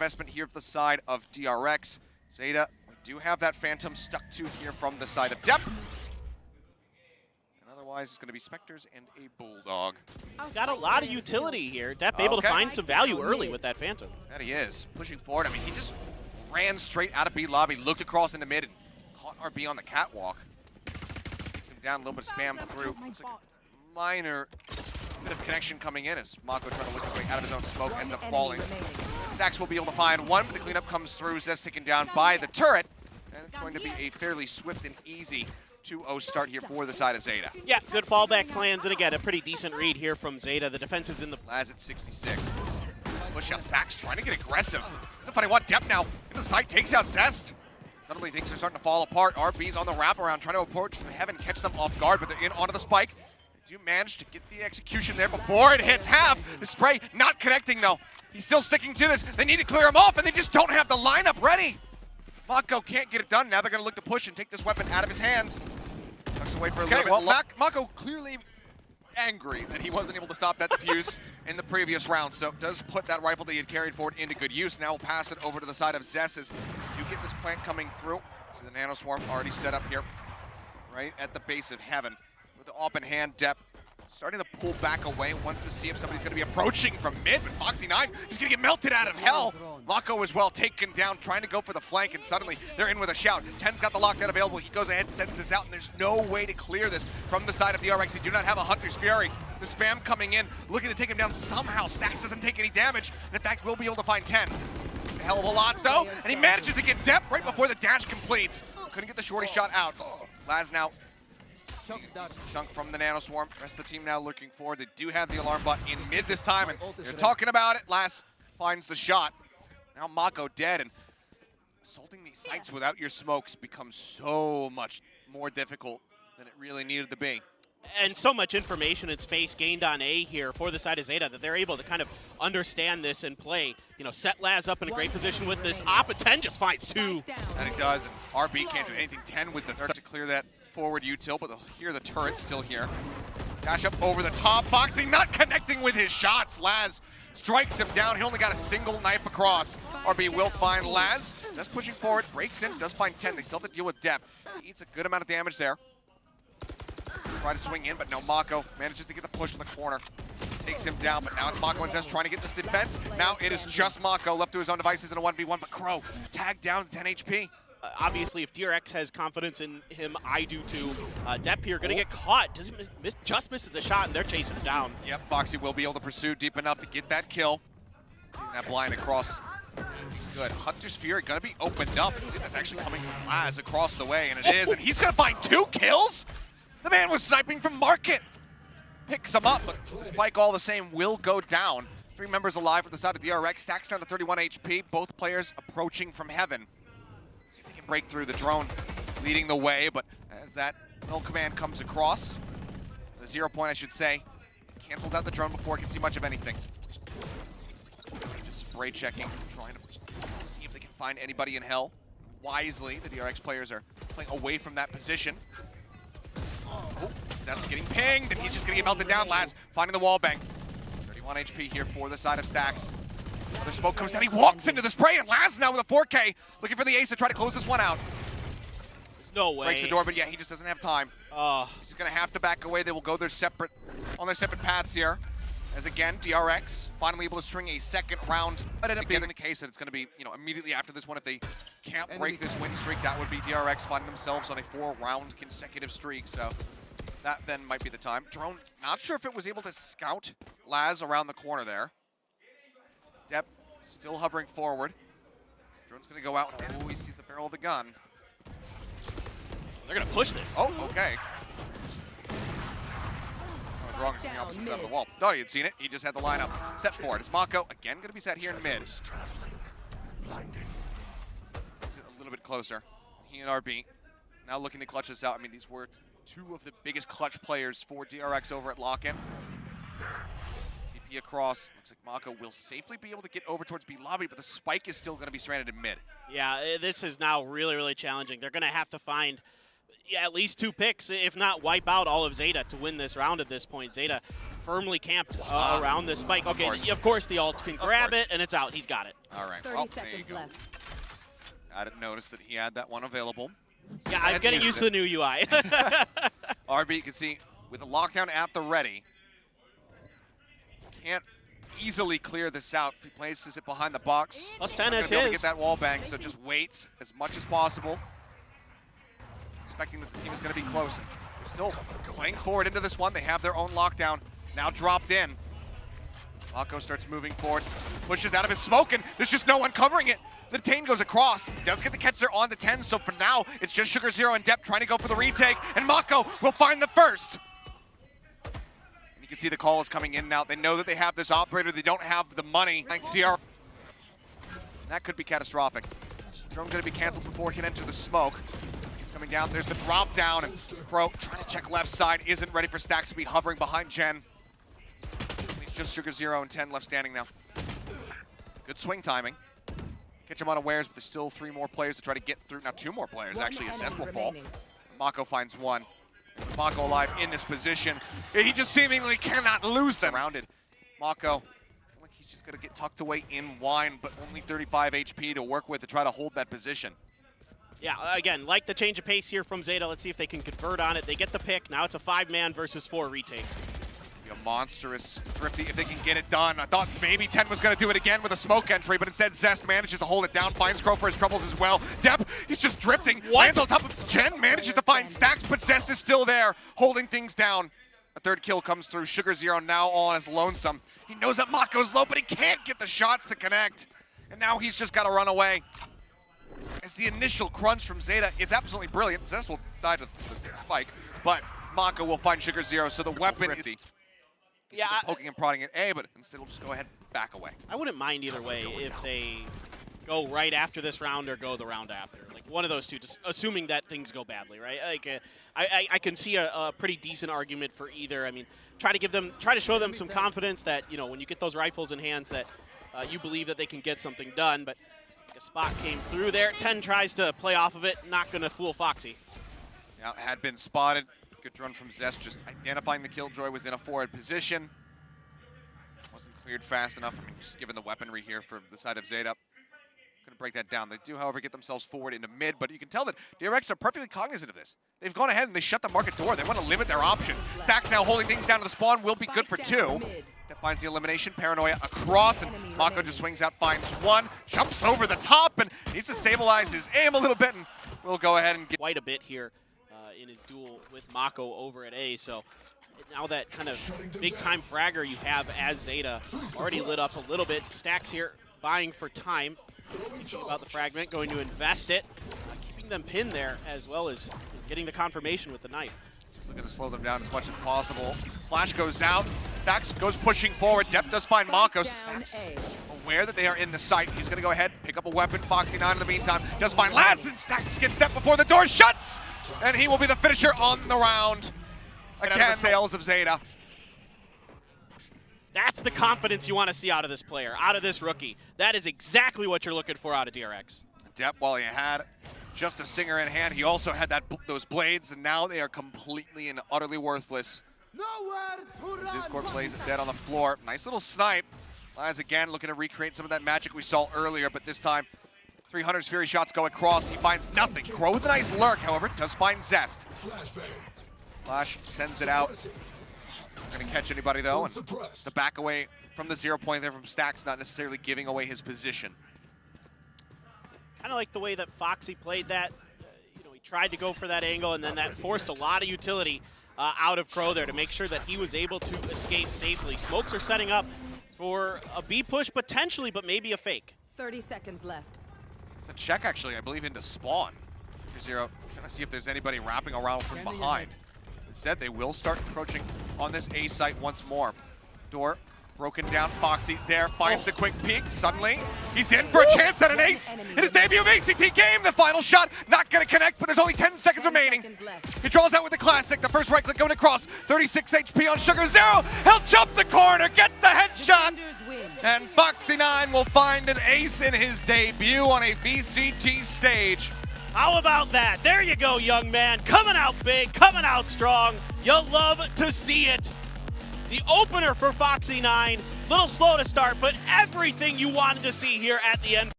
investment here for the side of DRX. ZETA, we do have that Phantom stuck to here from the side of Dep. And otherwise, it's going to be Spectres and a Bulldog. He's got a lot of utility here. Dep able to find some value early with that Phantom. That he is. Pushing forward. I mean, he just ran straight out of B lobby, looked across into mid, and caught RB on the catwalk. Takes him down, a little bit of spam through. Looks like a minor bit of connection coming in as Mako trying to look his way out of his own smoke, ends up falling. Stacks will be able to find one, but the cleanup comes through. Zest taken down by the turret, and it's going to be a fairly swift and easy 2-0 start here for the side of ZETA. Yeah, good fallback plans, and again, a pretty decent read here from ZETA. The defense is in the... Laz at 66. Push out Stacks, trying to get aggressive. Defining what Dep now. Into the side, takes out Zest. Suddenly things are starting to fall apart. RB's on the wraparound, trying to approach Heaven, catch them off guard, but they're in onto the spike. They do manage to get the execution there before it hits half. The spray not connecting though. He's still sticking to this. They need to clear him off, and they just don't have the lineup ready. Mako can't get it done. Now they're going to look to push and take this weapon out of his hands. Tucks away for a little bit. Mako clearly angry that he wasn't able to stop that defuse in the previous round, so does put that rifle that he had carried forward into good use. Now we'll pass it over to the side of Zest as you get this plant coming through. So the Nano Swarm already set up here, right at the base of Heaven. With the op in hand, Dep starting to pull back away, wants to see if somebody's going to be approaching from mid, but Foxy9 is going to get melted out of hell. Mako as well taken down, trying to go for the flank, and suddenly they're in with a shout. 10's got the lockdown available. He goes ahead and sends this out, and there's no way to clear this from the side of DRX. They do not have a Hunter's Fury. The spam coming in, looking to take him down somehow. Stacks doesn't take any damage, and in fact will be able to find 10. A hell of a lot though, and he manages to get Dep right before the dash completes. Couldn't get the shorty shot out. Laz now chunk from the Nano Swarm. The rest of the team now looking forward. They do have the alarm bot in mid this time, and they're talking about it. Laz finds the shot. Now Mako dead, and assaulting these sites without your smokes becomes so much more difficult than it really needed to be. And so much information and space gained on A here for the side of ZETA that they're able to kind of understand this and play. You know, set Laz up in a great position with this op, but 10 just finds 2. And he does, and RB can't do anything. 10 with the third to clear that forward util, but they'll hear the turret still here. Dash up over the top, Boxing not connecting with his shots. Laz strikes him down. He only got a single knife across. RB will find Laz. Just pushing forward, breaks in, does find 10. They still have to deal with Dep. He eats a good amount of damage there. Try to swing in, but no, Mako manages to get the push in the corner. Takes him down, but now it's Mako and Zest trying to get this defense. Now it is just Mako left to his own devices in a 1v1, but Crow tagged down to 10 HP. Obviously, if DRX has confidence in him, I do too. Dep here gonna get caught. Doesn't miss, just misses the shot, and they're chasing him down. Yep, Foxy will be able to pursue deep enough to get that kill. Getting that blind across. Good. Hunter's Fury gonna be opened up. I think that's actually coming from Laz across the way, and it is. And he's gonna find 2 kills? The man was sniping from Market. Picks him up, but the spike all the same will go down. 3 members alive for the side of DRX. Stacks down to 31 HP. Both players approaching from Heaven. See if they can break through. The drone leading the way, but as that null command comes across, the 0 point I should say, cancels out the drone before it can see much of anything. Just spray checking, trying to see if they can find anybody in hell. Wisely, the DRX players are playing away from that position. Oh, Zest getting pinged, and he's just gonna get melted down. Laz finding the wall bang. 31 HP here for the side of Stacks. Another smoke comes down, he walks into the spray, and Laz now with a 4K, looking for the ace to try to close this one out. No way. Breaks the door, but yeah, he just doesn't have time. Oh. He's just gonna have to back away. They will go on their separate paths here. As again, DRX finally able to string a second round. But it ended up being the case that it's gonna be, you know, immediately after this one, if they can't break this win streak, that would be DRX finding themselves on a 4-round consecutive streak. So that then might be the time. Drone, not sure if it was able to scout Laz around the corner there. Dep still hovering forward. Drone's gonna go out. Oh, he sees the barrel of the gun. They're gonna push this. Oh, okay. Wrong, it's on the opposite side of the wall. Thought he had seen it. He just had the lineup set for it. It's Mako again going to be set here in mid. Is it a little bit closer? He and RB now looking to clutch this out. I mean, these were 2 of the biggest clutch players for DRX over at Lock-In. TP across. Looks like Mako will safely be able to get over towards B lobby, but the spike is still going to be stranded in mid. Yeah, this is now really, really challenging. They're going to have to find at least 2 picks, if not wipe out all of ZETA to win this round at this point. ZETA firmly camped around this spike. Okay, of course the ult can grab it, and it's out. He's got it. All right. 30 Well, there you seconds go. left. I didn't notice that he had that one available. Yeah, I'm getting used to the new UI. RB, you can see, with the lockdown at the ready, can't easily clear this out. If he places it behind the box, Plus 10 as he's going to his. get that wall bang, so just waits as much as possible. Expecting that the team is going to be close. They're still playing forward into this one. They have their own lockdown now dropped in. Mako starts moving forward, pushes out of his smoke, and there's just no one covering it. The Tane goes across, does get the catch there on the 10, so for now, it's just Sugar Zero and Depp trying to go for the retake, and Mako will find the first. And you can see the call is coming in now. They know that they have this operator. They don't have the money. Thanks to DRX. That could be catastrophic. Drone's going to be canceled before he can enter the smoke. He's coming down. There's the drop down, and Crow trying to check left side. Isn't ready for Stacks to be hovering behind Jen. It's just Sugar Zero and 10 left standing now. Good swing timing. Catch him unawares, but there's still 3 more players to try to get through. Now 2 more players, actually. Assess will fall. Mako finds 1. Mako alive in this position. He just seemingly cannot lose them. Rounded. Mako, like he's just going to get tucked away in wine, but only 35 HP to work with to try to hold that position. Yeah, again, like the change of pace here from ZETA. Let's see if they can convert on it. They get the pick. Now it's a 5-man versus 4 retake. A monstrous Thrifty if they can get it done. I thought maybe 10 was going to do it again with a smoke entry, but instead Zest manages to hold it down, finds Crow for his troubles as well. Depp, he's just drifting, lands on top of Jen, manages to find Stacks, but Zest is still there, holding things down. A 3rd kill comes through. Sugar Zero now all on his lonesome. He knows that Mako's low, but he can't get the shots to connect. And now he's just got to run away. As the initial crunch from ZETA, it's absolutely brilliant. Zest will die to the spike, but Mako will find Sugar Zero, so the weapon is... Yeah, poking and prodding at A, but instead we'll just go ahead and back away. I wouldn't mind either way if they go right after this round or go the round after. Like one of those two, just assuming that things go badly, right? Like I can see a pretty decent argument for either. I mean, try to show them some confidence that, you know, when you get those rifles in hands that you believe that they can get something done. But a spot came through there. 10 tries to play off of it, not going to fool Foxy. Now had been spotted. Good run from Zest, just identifying the Killjoy was in a forward position. Wasn't cleared fast enough. I mean, just given the weaponry here for the side of ZETA. Couldn't break that down. They do, however, get themselves forward into mid, but you can tell that DRX are perfectly cognizant of this. They've gone ahead and they shut the market door. They want to limit their options. Stacks now holding things down to the spawn will be good for 2. That finds the elimination. Paranoia across, and Mako just swings out, finds 1, jumps over the top, and needs to stabilize his aim a little bit, and we'll go ahead and get quite a bit here in his duel with Mako over at A. So now that kind of big-time fragger you have as ZETA already lit up a little bit. Stacks here buying for time. Thinking about the fragment, going to invest it, keeping them pinned there as well as getting the confirmation with the knife. Just looking to slow them down as much as possible. Flash goes out. Stacks goes pushing forward. Depp does find Mako. So Stacks aware that they are in the site. He's going to go ahead, pick up a weapon. Foxy 9 in the meantime does find Laz, and Stacks gets Depp before the door shuts. And he will be the finisher on the round. Again, the sales of ZETA. That's the confidence you want to see out of this player, out of this rookie. That is exactly what you're looking for out of DRX. Depp, while he had just a stinger in hand, he also had those blades, and now they are completely and utterly worthless. As his corpse lays dead on the floor. Nice little snipe. Laz again looking to recreate some of that magic we saw earlier, but this time 300's Fury shots go across. He finds nothing. Crow with a nice lurk, however, does find Zest. Flash sends it out. Not going to catch anybody, though. And the back away from the 0 point there from Stacks, not necessarily giving away his position. Kind of like the way that Foxy played that. You know, he tried to go for that angle, and then that forced a lot of utility out of Crow there to make sure that he was able to escape safely. Smokes are setting up for a B push potentially, but maybe a fake. 30 seconds left. It's a check, actually, I believe, into spawn. Zero, trying to see if there's anybody wrapping around from behind. Instead, they will start approaching on this A site once more. Door broken down. Foxy there finds the quick peek. Suddenly, he's in for a chance at an ace in his debut VCT game. The final shot not going to connect, but there's only 10 seconds remaining. He draws out with the classic. The first right click going across. 36 HP on Sugar Zero. He'll jump the corner, get the headshot. And Foxy 9 will find an ace in his debut on a VCT stage. How about that? There you go, young man. Coming out big, coming out strong. You'll love to see it. the opener for Foxy 9. Little slow to start, but everything you wanted to see here at the end.